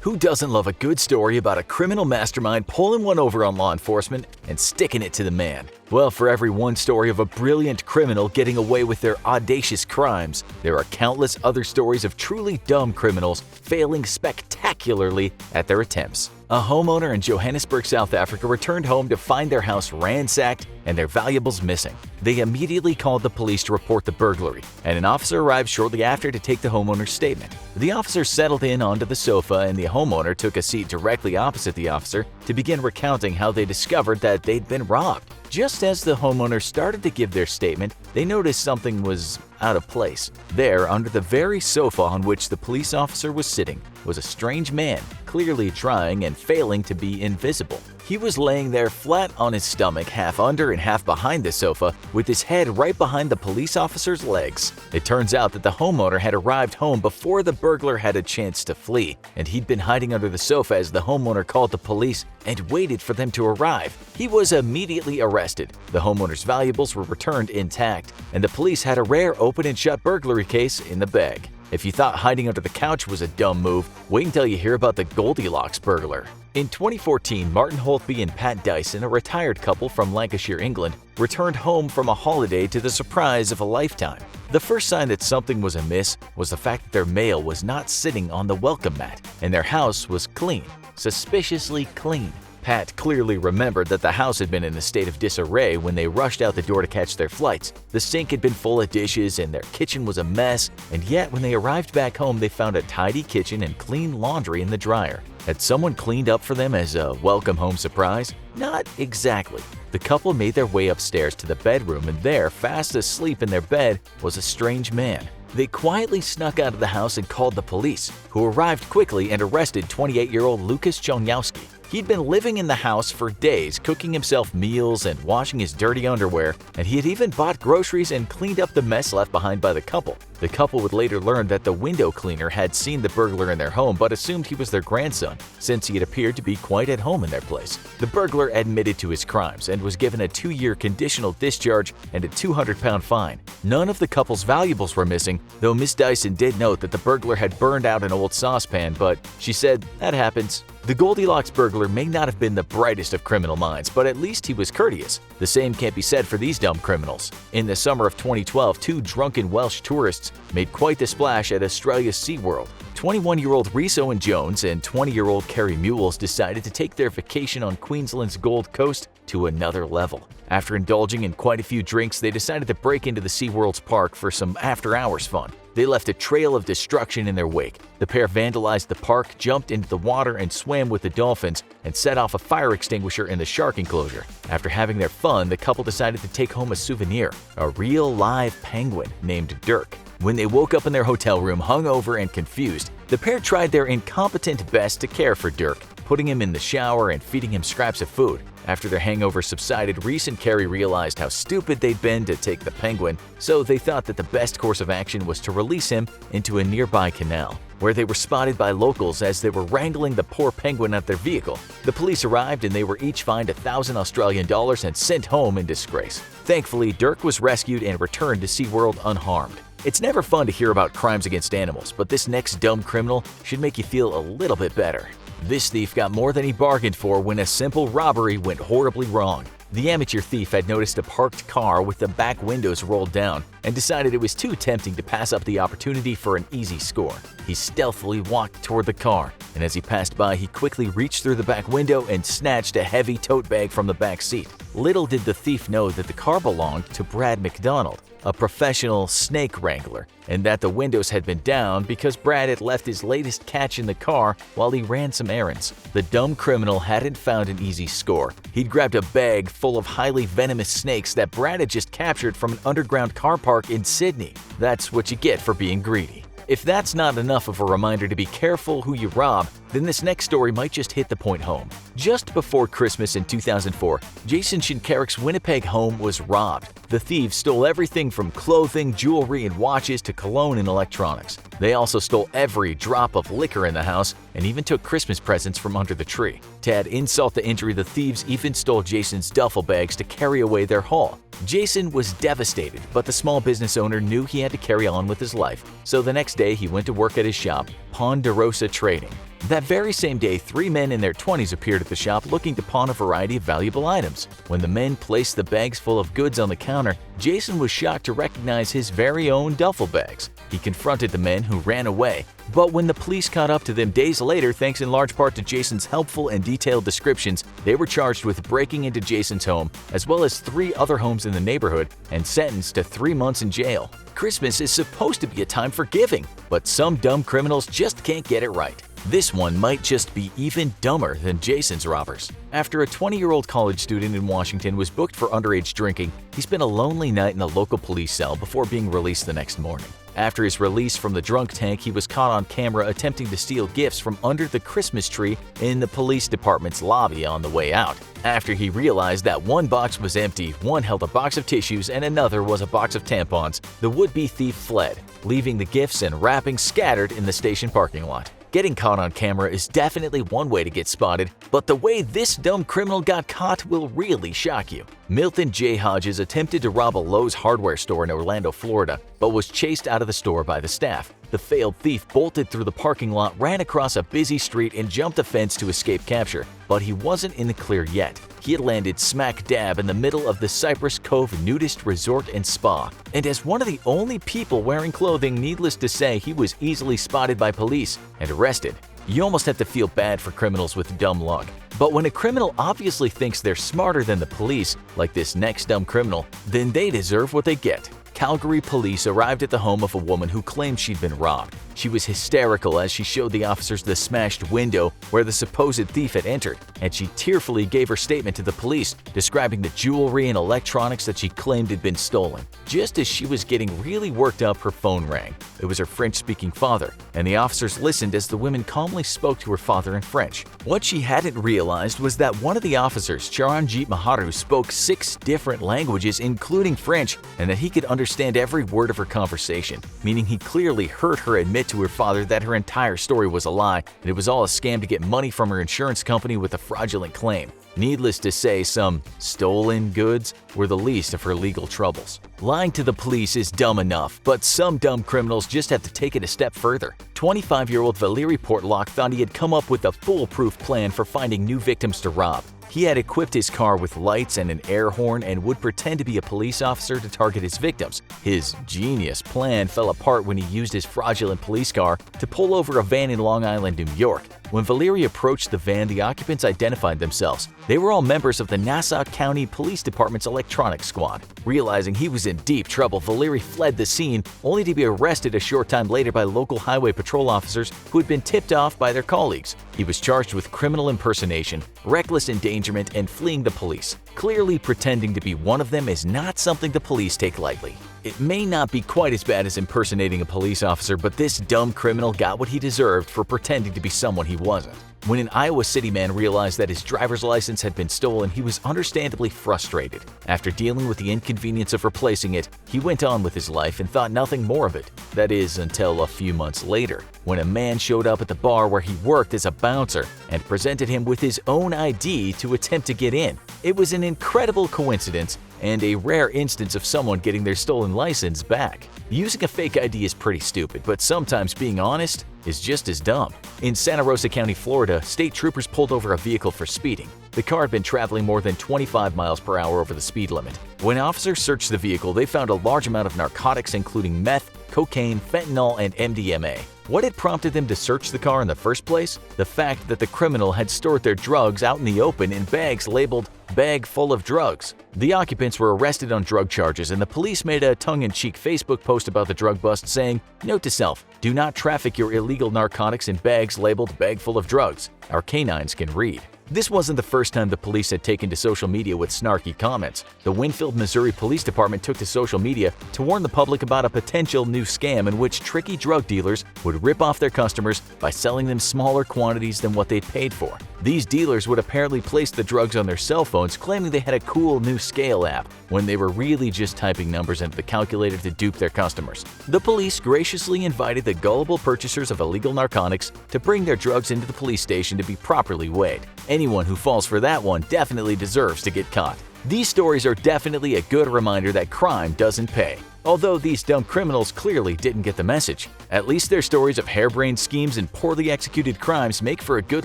Who doesn't love a good story about a criminal mastermind pulling one over on law enforcement and sticking it to the man? Well, for every one story of a brilliant criminal getting away with their audacious crimes, there are countless other stories of truly dumb criminals failing spectacularly at their attempts. A homeowner in Johannesburg, South Africa returned home to find their house ransacked and their valuables missing. They immediately called the police to report the burglary, and an officer arrived shortly after to take the homeowner's statement. The officer settled in onto the sofa and the homeowner took a seat directly opposite the officer to begin recounting how they discovered that they'd been robbed. Just as the homeowner started to give their statement, they noticed something was out of place. There, under the very sofa on which the police officer was sitting, was a strange man, clearly trying and failing to be invisible. He was laying there flat on his stomach, half under and half behind the sofa, with his head right behind the police officer's legs. It turns out that the homeowner had arrived home before the burglar had a chance to flee, and he'd been hiding under the sofa as the homeowner called the police and waited for them to arrive. He was immediately arrested. The homeowner's valuables were returned intact, and the police had a rare open and shut burglary case in the bag. If you thought hiding under the couch was a dumb move, wait until you hear about the Goldilocks burglar. In 2014, Martin Holtby and Pat Dyson, a retired couple from Lancashire, England, returned home from a holiday to the surprise of a lifetime. The first sign that something was amiss was the fact that their mail was not sitting on the welcome mat, and their house was clean, suspiciously clean. Pat clearly remembered that the house had been in a state of disarray when they rushed out the door to catch their flights. The sink had been full of dishes and their kitchen was a mess, and yet when they arrived back home they found a tidy kitchen and clean laundry in the dryer. Had someone cleaned up for them as a welcome home surprise? Not exactly. The couple made their way upstairs to the bedroom, and there, fast asleep in their bed, was a strange man. They quietly snuck out of the house and called the police, who arrived quickly and arrested 28-year-old Lucas Choniowski. He'd been living in the house for days, cooking himself meals and washing his dirty underwear, and he had even bought groceries and cleaned up the mess left behind by the couple. The couple would later learn that the window cleaner had seen the burglar in their home but assumed he was their grandson, since he had appeared to be quite at home in their place. The burglar admitted to his crimes and was given a 2-year conditional discharge and a £200 fine. None of the couple's valuables were missing, though Miss Dyson did note that the burglar had burned out an old saucepan, but she said, "That happens." The Goldilocks burglar may not have been the brightest of criminal minds, but at least he was courteous. The same can't be said for these dumb criminals. In the summer of 2012, 2 drunken Welsh tourists made quite the splash at Australia's SeaWorld. 21-year-old Rhys Owen Jones and 20-year-old Kerry Mules decided to take their vacation on Queensland's Gold Coast to another level. After indulging in quite a few drinks, they decided to break into the SeaWorld's park for some after-hours fun. They left a trail of destruction in their wake. The pair vandalized the park, jumped into the water and swam with the dolphins, and set off a fire extinguisher in the shark enclosure. After having their fun, the couple decided to take home a souvenir, a real live penguin named Dirk. When they woke up in their hotel room hungover and confused, the pair tried their incompetent best to care for Dirk, putting him in the shower and feeding him scraps of food. After their hangover subsided, Rhys and Kerry realized how stupid they'd been to take the penguin, so they thought that the best course of action was to release him into a nearby canal, where they were spotted by locals as they were wrangling the poor penguin at their vehicle. The police arrived and they were each fined $1,000 and sent home in disgrace. Thankfully, Dirk was rescued and returned to SeaWorld unharmed. It's never fun to hear about crimes against animals, but this next dumb criminal should make you feel a little bit better. This thief got more than he bargained for when a simple robbery went horribly wrong. The amateur thief had noticed a parked car with the back windows rolled down and decided it was too tempting to pass up the opportunity for an easy score. He stealthily walked toward the car, and as he passed by, he quickly reached through the back window and snatched a heavy tote bag from the back seat. Little did the thief know that the car belonged to Brad McDonald, a professional snake wrangler, and that the windows had been down because Brad had left his latest catch in the car while he ran some errands. The dumb criminal hadn't found an easy score. He'd grabbed a bag full of highly venomous snakes that Brad had just captured from an underground car park in Sydney. That's what you get for being greedy. If that's not enough of a reminder to be careful who you rob, then this next story might just hit the point home. Just before Christmas in 2004, Jason Shinkarik's Winnipeg home was robbed. The thieves stole everything from clothing, jewelry, and watches to cologne and electronics. They also stole every drop of liquor in the house and even took Christmas presents from under the tree. To add insult to injury, the thieves even stole Jason's duffel bags to carry away their haul. Jason was devastated, but the small business owner knew he had to carry on with his life. So the next day, he went to work at his shop, Ponderosa Trading. That very same day, 3 men in their 20s appeared at the shop looking to pawn a variety of valuable items. When the men placed the bags full of goods on the counter, Jason was shocked to recognize his very own duffel bags. He confronted the men, who ran away, but when the police caught up to them days later, thanks in large part to Jason's helpful and detailed descriptions, they were charged with breaking into Jason's home, as well as 3 other homes in the neighborhood, and sentenced to 3 months in jail. Christmas is supposed to be a time for giving, but some dumb criminals just can't get it right. This one might just be even dumber than Jason's robbers. After a 20-year-old college student in Washington was booked for underage drinking, he spent a lonely night in a local police cell before being released the next morning. After his release from the drunk tank, he was caught on camera attempting to steal gifts from under the Christmas tree in the police department's lobby on the way out. After he realized that one box was empty, one held a box of tissues, and another was a box of tampons, the would-be thief fled, leaving the gifts and wrappings scattered in the station parking lot. Getting caught on camera is definitely one way to get spotted, but the way this dumb criminal got caught will really shock you. Milton J. Hodges attempted to rob a Lowe's hardware store in Orlando, Florida, but was chased out of the store by the staff. The failed thief bolted through the parking lot, ran across a busy street, and jumped a fence to escape capture. But he wasn't in the clear yet. He had landed smack dab in the middle of the Cypress Cove Nudist Resort and Spa. And as one of the only people wearing clothing, needless to say, he was easily spotted by police and arrested. You almost have to feel bad for criminals with dumb luck. But when a criminal obviously thinks they're smarter than the police, like this next dumb criminal, then they deserve what they get. Calgary police arrived at the home of a woman who claimed she'd been robbed. She was hysterical as she showed the officers the smashed window where the supposed thief had entered, and she tearfully gave her statement to the police, describing the jewelry and electronics that she claimed had been stolen. Just as she was getting really worked up, her phone rang. It was her French-speaking father, and the officers listened as the woman calmly spoke to her father in French. What she hadn't realized was that one of the officers, Charanjit Maharu, spoke 6 different languages, including French, and that he could understand every word of her conversation, meaning he clearly heard her admit to her father that her entire story was a lie and it was all a scam to get money from her insurance company with a fraudulent claim. Needless to say, some stolen goods were the least of her legal troubles. Lying to the police is dumb enough, but some dumb criminals just have to take it a step further. 25-year-old Valery Portlock thought he had come up with a foolproof plan for finding new victims to rob. He had equipped his car with lights and an air horn and would pretend to be a police officer to target his victims. His genius plan fell apart when he used his fraudulent police car to pull over a van in Long Island, New York. When Valery approached the van, the occupants identified themselves. They were all members of the Nassau County Police Department's electronics squad. Realizing he was in deep trouble, Valery fled the scene, only to be arrested a short time later by local highway patrol officers who had been tipped off by their colleagues. He was charged with criminal impersonation, reckless endangerment, and fleeing the police. Clearly, pretending to be one of them is not something the police take lightly. It may not be quite as bad as impersonating a police officer, but this dumb criminal got what he deserved for pretending to be someone he wasn't. When an Iowa City man realized that his driver's license had been stolen, he was understandably frustrated. After dealing with the inconvenience of replacing it, he went on with his life and thought nothing more of it. That is, until a few months later, when a man showed up at the bar where he worked as a bouncer and presented him with his own ID to attempt to get in. It was an incredible coincidence and a rare instance of someone getting their stolen license back. Using a fake ID is pretty stupid, but sometimes being honest is just as dumb. In Santa Rosa County, Florida, state troopers pulled over a vehicle for speeding. The car had been traveling more than 25 miles per hour over the speed limit. When officers searched the vehicle, they found a large amount of narcotics, including meth, cocaine, fentanyl, and MDMA. What had prompted them to search the car in the first place? The fact that the criminal had stored their drugs out in the open in bags labeled "bag full of drugs." The occupants were arrested on drug charges, and the police made a tongue-in-cheek Facebook post about the drug bust saying, "Note to self, do not traffic your illegal narcotics in bags labeled "bag full of drugs." Our canines can read." This wasn't the first time the police had taken to social media with snarky comments. The Winfield, Missouri Police Department took to social media to warn the public about a potential new scam in which tricky drug dealers would rip off their customers by selling them smaller quantities than what they'd paid for. These dealers would apparently place the drugs on their cell phones, claiming they had a cool new scale app, when they were really just typing numbers into the calculator to dupe their customers. The police graciously invited the gullible purchasers of illegal narcotics to bring their drugs into the police station to be properly weighed. Anyone who falls for that one definitely deserves to get caught. These stories are definitely a good reminder that crime doesn't pay. Although these dumb criminals clearly didn't get the message, at least their stories of harebrained schemes and poorly executed crimes make for a good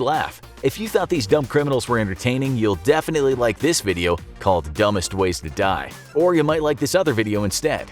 laugh. If you thought these dumb criminals were entertaining, you'll definitely like this video called Dumbest Ways to Die. Or you might like this other video instead.